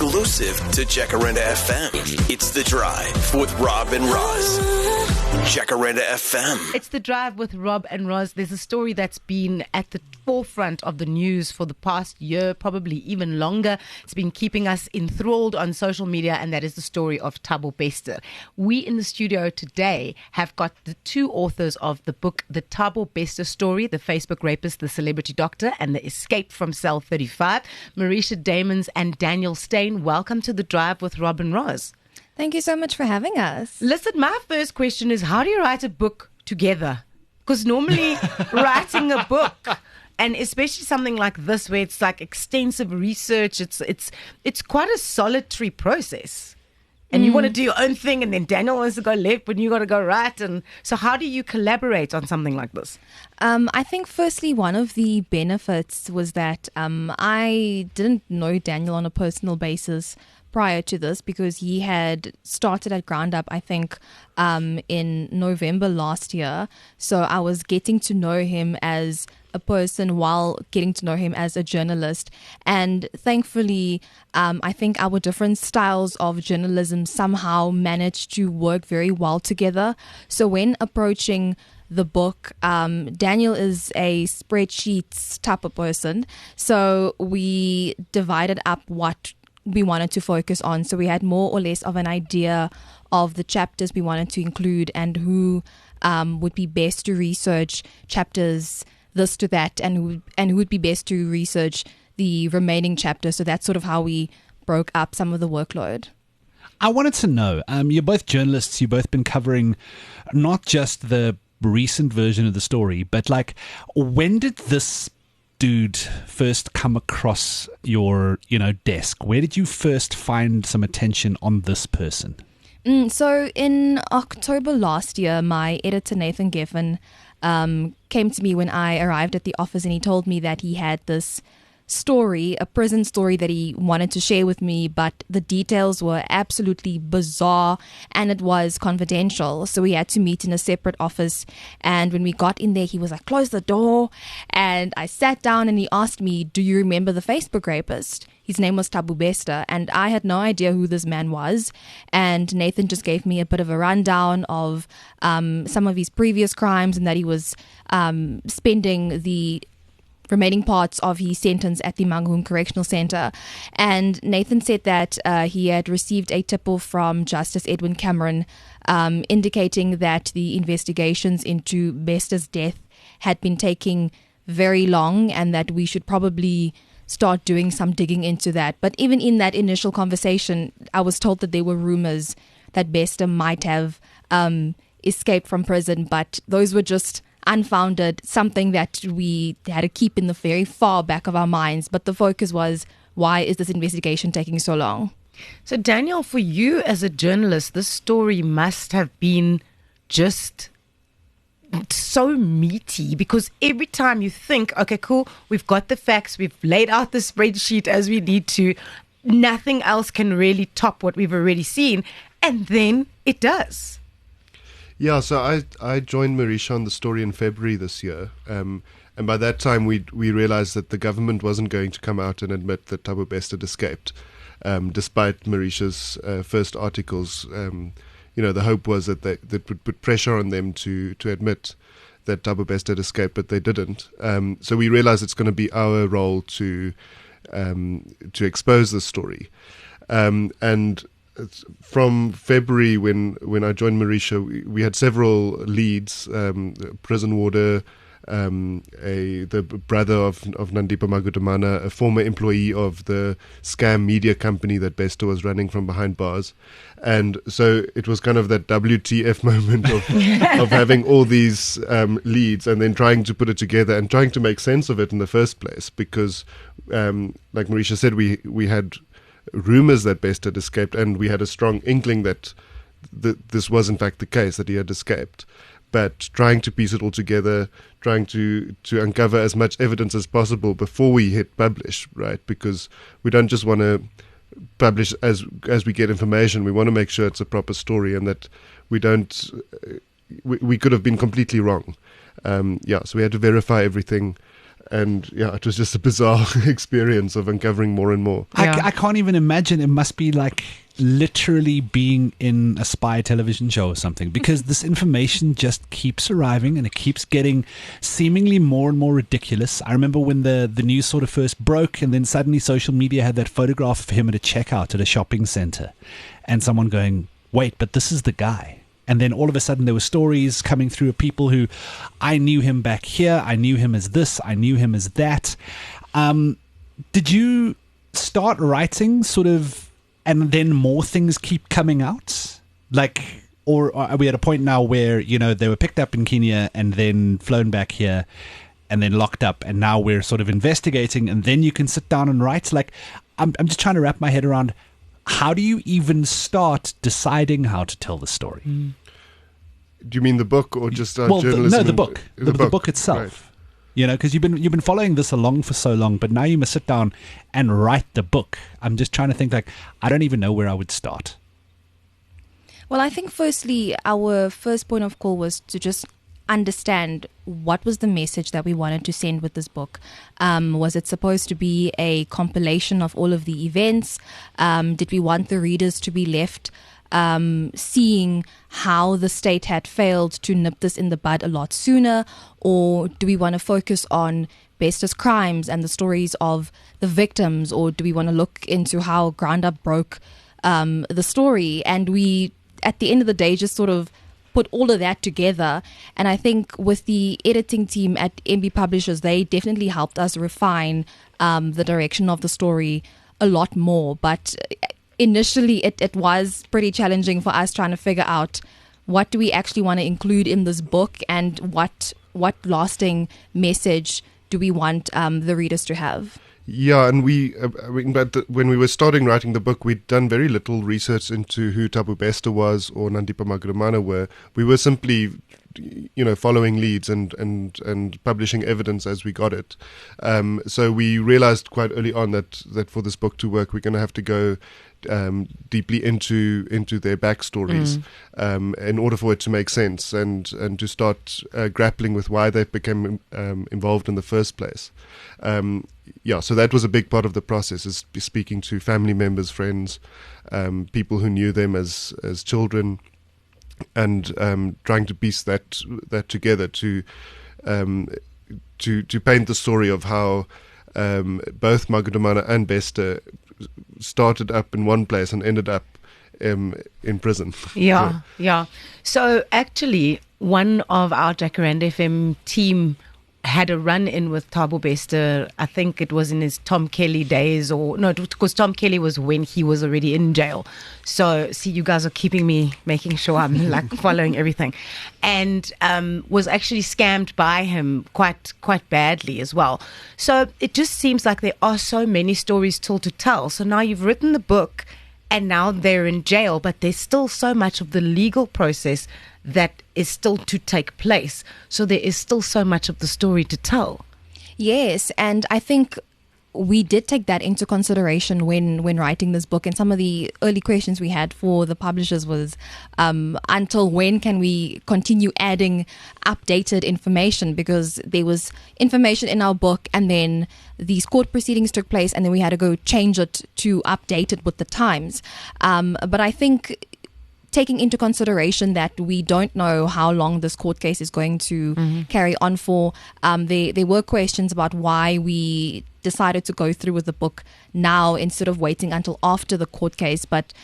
Exclusive to Jacaranda FM. It's The Drive with Rob and Roz. Jacaranda FM. It's The Drive with Rob and Roz. There's a story that's been at the forefront of the news for the past year, probably even longer. It's been keeping us enthralled on social media, and that is the story of Thabo Bester. We in the studio today have got the two authors of the book, The Thabo Bester Story, The Facebook Rapist, The Celebrity Doctor, and The Escape from Cell 35, Marisha Damons and Daniel Steyn. Welcome to The Drive with Rob and Roz. Thank you so much for having us. Listen, my first question is, how do you write a book together? Because normally writing a book, and especially something like this where it's like extensive research, it's quite a solitary process. And you want to do your own thing, and then Daniel wants to go left when you got to go right. And so how do you collaborate on something like this? I think firstly, one of the benefits was that I didn't know Daniel on a personal basis prior to this, because he had started at Ground Up, I think, in November last year. So I was getting to know him as a person while getting to know him as a journalist. And thankfully, I think our different styles of journalism somehow managed to work very well together. So when approaching the book, Daniel is a spreadsheets type of person. So we divided up what we wanted to focus on. So we had more or less of an idea of the chapters we wanted to include and who would be best to research chapters this to that, and who would be best to research the remaining chapters. So that's sort of how we broke up some of the workload. I wanted to know, you're both journalists, you've both been covering not just the recent version of the story, but like, when did this dude first come across your, desk? Where did you first find some attention on this person? So in October last year, my editor Nathan Geffen came to me when I arrived at the office, and he told me that he had this story, a prison story that he wanted to share with me, but the details were absolutely bizarre and it was confidential. So we had to meet in a separate office. And when we got in there, he was like, close the door. And I sat down and he asked me, do you remember the Facebook rapist? His name was Thabo Bester, and I had no idea who this man was. And Nathan just gave me a bit of a rundown of some of his previous crimes, and that he was spending the remaining parts of his sentence at the Mangaung Correctional Centre. And Nathan said that he had received a tipple from Justice Edwin Cameron indicating that the investigations into Bester's death had been taking very long, and that we should probably start doing some digging into that. But even in that initial conversation, I was told that there were rumors that Bester might have escaped from prison, but those were just unfounded, something that we had to keep in the very far back of our minds. But the focus was, why is this investigation taking so long? So Daniel, for you as a journalist, this story must have been just so meaty, because every time you think, okay, cool, we've got the facts, we've laid out the spreadsheet as we need to, nothing else can really top what we've already seen, and then it does. Yeah, so I joined Marisha on the story in February this year, and by that time we realized that the government wasn't going to come out and admit that Thabo Bester escaped, despite Marisha's first articles. The hope was that that would put pressure on them to admit that Thabo Bester had escaped, but they didn't. So we realized it's going to be our role to expose the story. And from February, when I joined Marisha, we had several leads: prison warder, the brother of Nandipa Magudumana, a former employee of the scam media company that Bester was running from behind bars. And so it was kind of that WTF moment of having all these leads, and then trying to put it together and trying to make sense of it in the first place. Because, like Marisha said, we had rumors that Bester had escaped, and we had a strong inkling that this was in fact the case, that he had escaped. But trying to piece it all together, trying to uncover as much evidence as possible before we hit publish, right? Because we don't just want to publish as we get information. We want to make sure it's a proper story, and that we don't. We could have been completely wrong. So we had to verify everything. And yeah, it was just a bizarre experience of uncovering more and more. Yeah. I can't even imagine. It must be like literally being in a spy television show or something, because this information just keeps arriving and it keeps getting seemingly more and more ridiculous. I remember when the news sort of first broke, and then suddenly social media had that photograph of him at a checkout at a shopping center, and someone going, wait, but this is the guy. And then all of a sudden there were stories coming through of people who, I knew him back here, I knew him as this, I knew him as that. Did you start writing sort of, and then more things keep coming out? Like, or are we at a point now where, you know, they were picked up in Kenya and then flown back here and then locked up, and now we're sort of investigating, and then you can sit down and write? Like, I'm just trying to wrap my head around, how do you even start deciding how to tell the story? Do you mean the book or just journalism? No, the book. The book itself. Right. You know, because you've been following this along for so long, but now you must sit down and write the book. I'm just trying to think, like, I don't even know where I would start. Well, I think firstly, our first point of call was to just understand what was the message that we wanted to send with this book. Was it supposed to be a compilation of all of the events? Did we want the readers to be left seeing how the state had failed to nip this in the bud a lot sooner? Or do we want to focus on Bester's crimes and the stories of the victims? Or do we want to look into how Granda broke the story? And we, at the end of the day, just sort of put all of that together. And I think with the editing team at MB Publishers, they definitely helped us refine the direction of the story a lot more. But initially, it was pretty challenging for us trying to figure out what do we actually want to include in this book, and what lasting message do we want the readers to have. Yeah, and when we were starting writing the book, we'd done very little research into who Thabo Bester was or Nandipha Magudumana were. We were simply, following leads and publishing evidence as we got it. So we realized quite early on that for this book to work, we're going to have to go deeply into their backstories in order for it to make sense, and to start grappling with why they became involved in the first place. So that was a big part of the process, is speaking to family members, friends, people who knew them as children, and trying to piece that together to paint the story of how both Magudumana and Bester started up in one place and ended up in prison. Yeah. So actually, one of our Jacaranda FM team had a run-in with Thabo Bester. I think it was in his Tom Kelly days, because Tom Kelly was when he was already in jail. So, see, you guys are making sure I'm like following everything. And was actually scammed by him quite badly as well. So it just seems like there are so many stories still to tell. So now you've written the book, and now they're in jail, but there's still so much of the legal process that is still to take place. So there is still so much of the story to tell. Yes, and I think we did take that into consideration when writing this book. And some of the early questions we had for the publishers was, until when can we continue adding updated information? Because there was information in our book, and then these court proceedings took place, and then we had to go change it to update it with the times. But I think, taking into consideration that we don't know how long this court case is going to carry on for, there were questions about why we decided to go through with the book now instead of waiting until after the court case. But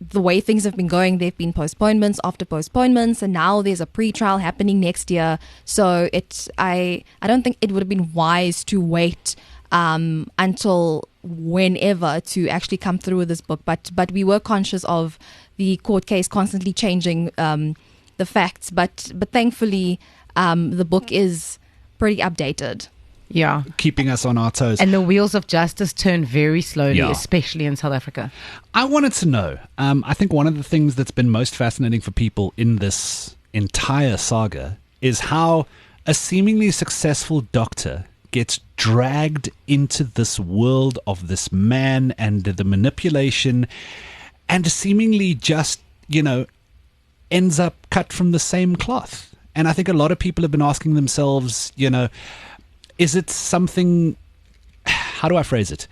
the way things have been going, there have been postponements after postponements, and now there's a pre-trial happening next year. So I don't think it would have been wise to wait until whenever to actually come through with this book. But we were conscious of the court case constantly changing the facts. But thankfully, the book is pretty updated. Yeah. Keeping us on our toes. And the wheels of justice turn very slowly, Yeah. especially in South Africa. I wanted to know, I think one of the things that's been most fascinating for people in this entire saga is how a seemingly successful doctor gets dragged into this world of this man and the manipulation, and seemingly just, ends up cut from the same cloth. And I think a lot of people have been asking themselves, is it something, how do I phrase it?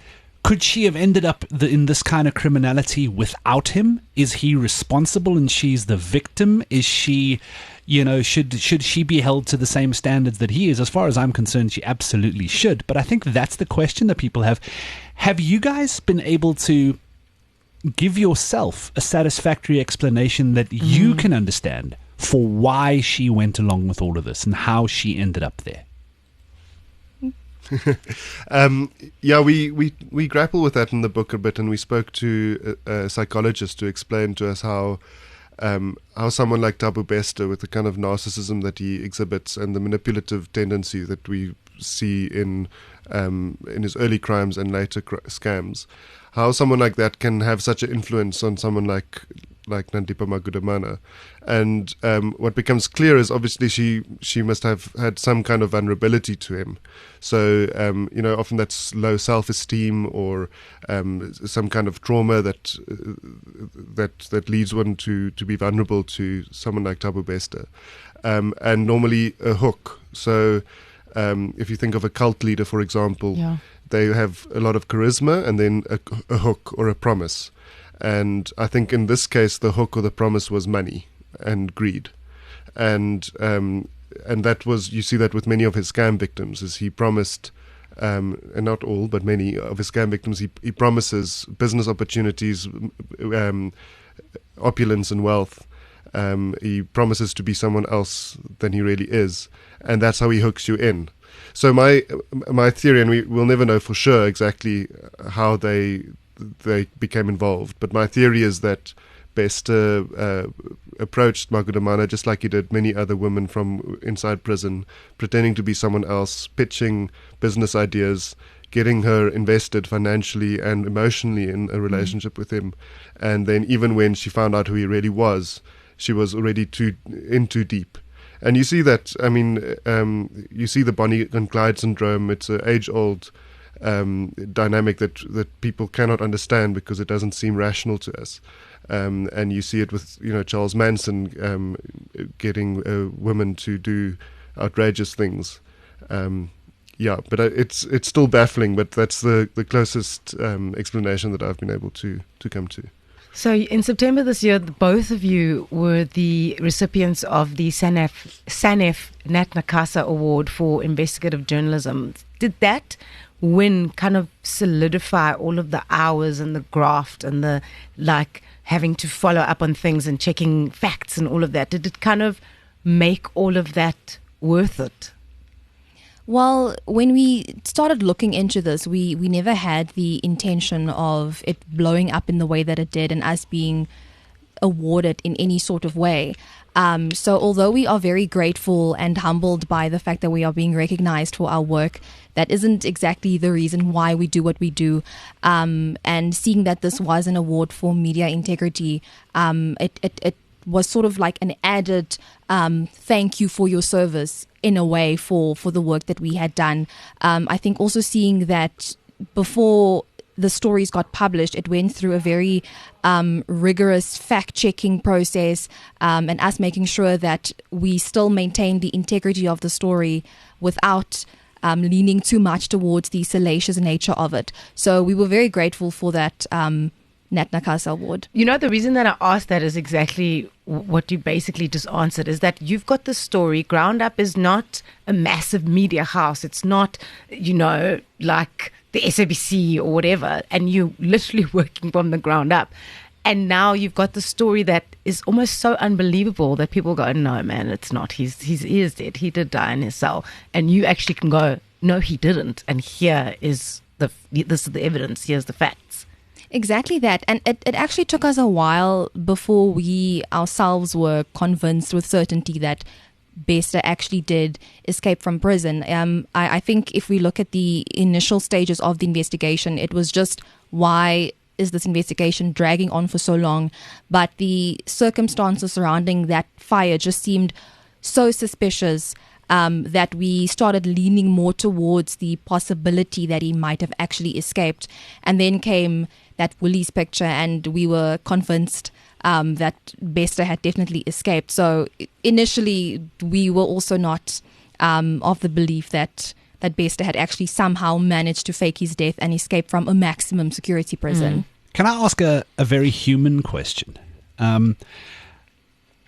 Could she have ended up in this kind of criminality without him? Is he responsible and she's the victim? Is she, should she be held to the same standards that he is? As far as I'm concerned, she absolutely should. But I think that's the question that people have. Have you guys been able to give yourself a satisfactory explanation that you can understand for why she went along with all of this and how she ended up there? We grapple with that in the book a bit, and we spoke to a psychologist to explain to us how someone like Thabo Bester, with the kind of narcissism that he exhibits and the manipulative tendency that we see in his early crimes and later scams, how someone like that can have such an influence on someone like Nandipa Magudumana. And what becomes clear is obviously she must have had some kind of vulnerability to him. So, often that's low self-esteem or some kind of trauma that leads one to be vulnerable to someone like Thabo Bester. And normally a hook. So if you think of a cult leader, for example, they have a lot of charisma and then a hook or a promise. And I think in this case, the hook or the promise was money and greed. And that was, you see that with many of his scam victims, is he promised, and not all, but many of his scam victims, he promises business opportunities, opulence and wealth. He promises to be someone else than he really is. And that's how he hooks you in. So my theory, and we will never know for sure exactly how they became involved, but my theory is that Bester approached Magudumana just like he did many other women from inside prison, pretending to be someone else, pitching business ideas, getting her invested financially and emotionally in a relationship with him. And then even when she found out who he really was, she was already too deep. And you see that, you see the Bonnie and Clyde syndrome. It's an age-old dynamic that people cannot understand because it doesn't seem rational to us. And you see it with Charles Manson getting women to do outrageous things. But it's still baffling. But that's the closest explanation that I've been able to come to. So in September this year, both of you were the recipients of the Sanef Nat Nakasa Award for Investigative Journalism. Did that win kind of solidify all of the hours and the graft and the having to follow up on things and checking facts and all of that? Did it kind of make all of that worth it? Well, when we started looking into this, we never had the intention of it blowing up in the way that it did and us being awarded in any sort of way. So although we are very grateful and humbled by the fact that we are being recognized for our work, that isn't exactly the reason why we do what we do. And seeing that this was an award for media integrity, it was sort of like an added thank you for your service in a way for the work that we had done. I think also seeing that before the stories got published, it went through a very rigorous fact-checking process, and us making sure that we still maintain the integrity of the story without leaning too much towards the salacious nature of it. So we were very grateful for that Nat Nakasa Award. The reason that I asked that is exactly what you basically just answered, is that you've got the story. Ground Up is not a massive media house. It's not, like the SABC or whatever, and you're literally working from the ground up. And now you've got the story that is almost so unbelievable that people go, no, man, it's not. He is dead. He did die in his cell. And you actually can go, no, he didn't. And here is this is the evidence. Here's the facts. Exactly that. And it actually took us a while before we ourselves were convinced with certainty that Bester actually did escape from prison. I think if we look at the initial stages of the investigation, it was just, why is this investigation dragging on for so long? But the circumstances surrounding that fire just seemed so suspicious that we started leaning more towards the possibility that he might have actually escaped. And then came that Woolies picture, and we were convinced that Bester had definitely escaped. So initially, we were also not of the belief that that Bester had actually somehow managed to fake his death and escape from a maximum security prison. Can I ask a very human question?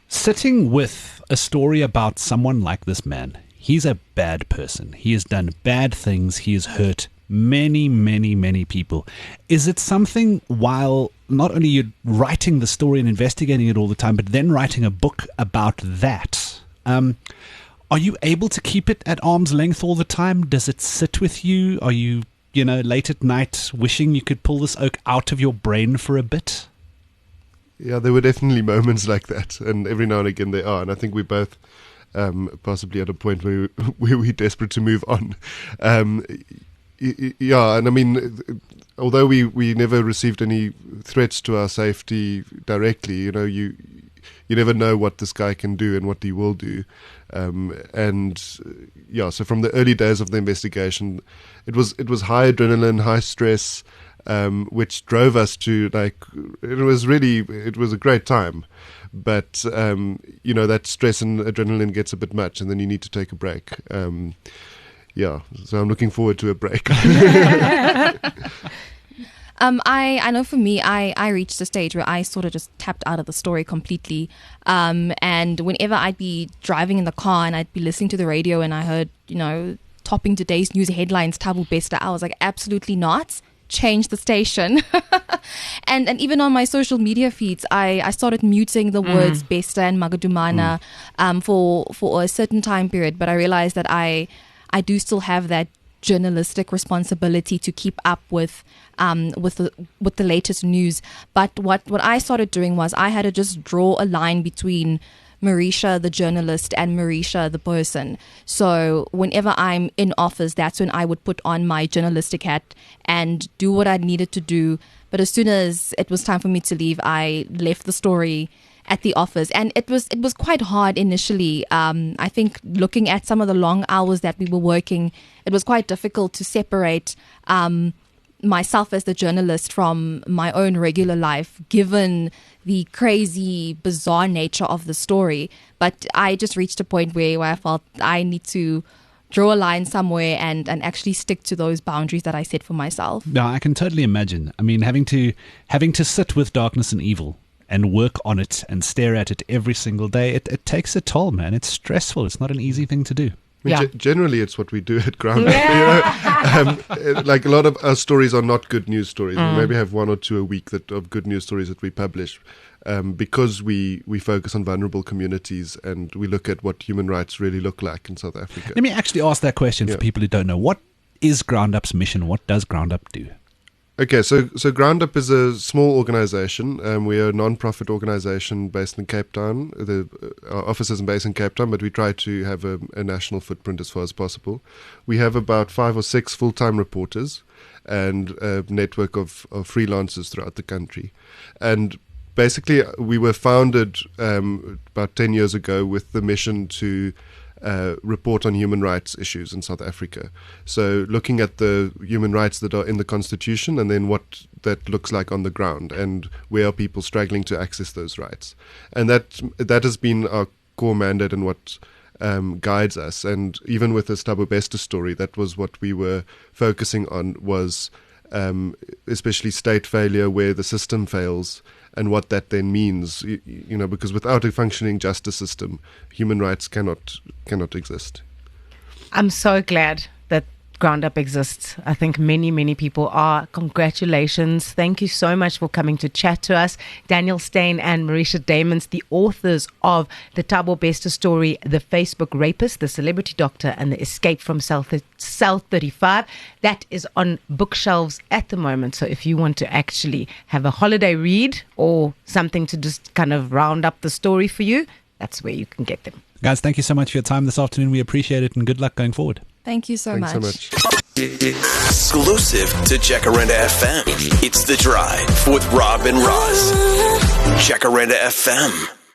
Sitting with a story about someone like this man, he's a bad person. He has done bad things. He has hurt many, many, many people. Is it something, while not only you're writing the story and investigating it all the time, but then writing a book about that, are you able to keep it at arm's length all the time? Does it sit with you? Are you, late at night wishing you could pull this oak out of your brain for a bit? Yeah, there were definitely moments like that, and every now and again they are. And I think we both possibly at a point where we're desperate to move on. Yeah, and I mean, although we never received any threats to our safety directly, you never know what this guy can do and what he will do. And so from the early days of the investigation, it was high adrenaline, high stress, which drove us to, it was a great time. But, that stress and adrenaline gets a bit much, and then you need to take a break. So I'm looking forward to a break. I know for me, I reached a stage where I sort of just tapped out of the story completely. And whenever I'd be driving in the car and I'd be listening to the radio and I heard, topping today's news headlines, Thabo Bester, I was like, absolutely not. Change the station. and even on my social media feeds, I started muting the words Bester and Magadumana for a certain time period. But I realized that I do still have that journalistic responsibility to keep up with the latest news. But what I started doing was I had to just draw a line between Marisha the journalist and Marisha the person. So whenever I'm in office, that's when I would put on my journalistic hat and do what I needed to do. But as soon as it was time for me to leave, I left the story at the office, and it was quite hard initially. I think looking at some of the long hours that we were working, it was quite difficult to separate myself as the journalist from my own regular life, given the crazy, bizarre nature of the story. But I just reached a point where I felt I need to draw a line somewhere and actually stick to those boundaries that I set for myself. Yeah, I can totally imagine. I mean, having to sit with darkness and evil and work on it and stare at it every single day, it takes a toll, man. It's stressful. It's not an easy thing to do. Generally, it's what we do at Ground Up. Like a lot of our stories are not good news stories. We maybe have one or two a week of good news stories that we publish, because we focus on vulnerable communities and we look at what human rights really look like in South Africa. Let me actually ask that question for people who don't know. What is Ground Up's mission? What does Ground Up do? Okay, so Ground Up is a small organization. We are a non-profit organization based in Cape Town. Our office is based in Cape Town, but we try to have a national footprint as far as possible. We have about 5 or 6 full-time reporters and a network of freelancers throughout the country. And basically, we were founded about 10 years ago with the mission to report on human rights issues in South Africa. So looking at the human rights that are in the Constitution and then what that looks like on the ground and where are people struggling to access those rights. And that has been our core mandate and what guides us. And even with the Thabo Bester story, that was what we were focusing on, was especially state failure where the system fails and what that then means, because without a functioning justice system, human rights cannot exist. I'm so glad that Ground Up exists. I think many, many people are. Congratulations. Thank you so much for coming to chat to us. Daniel Steyn and Marisha Damons, the authors of the Thabo Bester Story, The Facebook Rapist, The Celebrity Doctor, and The Escape from Cell 35. That is on bookshelves at the moment. So if you want to actually have a holiday read or something to just kind of round up the story for you, that's where you can get them. Guys, thank you so much for your time this afternoon. We appreciate it, and good luck going forward. Thank you so much. Exclusive to Jacaranda FM. It's The Drive with Rob and Roz. Jacaranda FM.